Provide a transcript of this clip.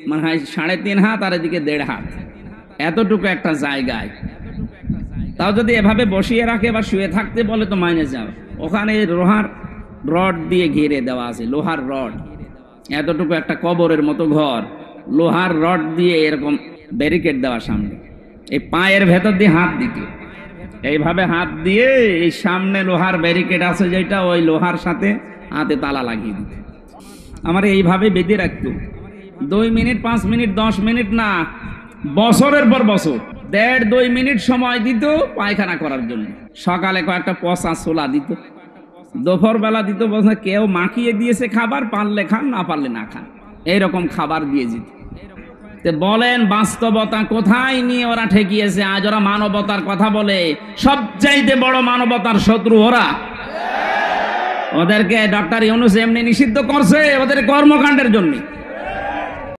মানে হয় 3.5 হাত আর এদিকে 1.5 হাত, এতটুকু একটা জায়গায়। তাও যদি এভাবে বসিয়ে রাখে বা শুয়ে থাকতে বলে তো মাইনে যাও। ওখানে লোহার রড দিয়ে ঘিরে দেওয়া আছে, লোহার রড, এতটুকু একটা কবরের মতো ঘর, লোহার রড দিয়ে এরকম ব্যারিকেড দেওয়া সামনে। এই পায়ের ভেতর দিয়ে হাত দিতে, এইভাবে হাত দিয়ে এই সামনে লোহার ব্যারিকেড আছে যেটা, ওই লোহার সাথে হাতে তালা লাগিয়ে দিতে। আমার এইভাবে বেঁধে রাখতো 2 মিনিট 5 মিনিট 10 মিনিট না, বছরের পর বছর 1.5-2 মিনিট সময় দিত পায়খানা করার জন্য। সকালে কয়েকটা পচা ছোলা দিত, দুপুর বেলা দিত, বলছে কেউ মাখিয়ে দিয়েছে খাবার, পারলে খান না পারলে না খান, এইরকম খাবার দিয়ে দিত। বলেন বাস্তবতা কোথায় নিয়ে ওরা ঠেকিয়েছে? আজ ওরা মানবতার কথা বলে, সবচাইতে বড় মানবতার শত্রু ওরা। ওদেরকে ডক্টর ইউনূস এমনি নিষিদ্ধ করছে ওদের কর্মকাণ্ডের জন্য।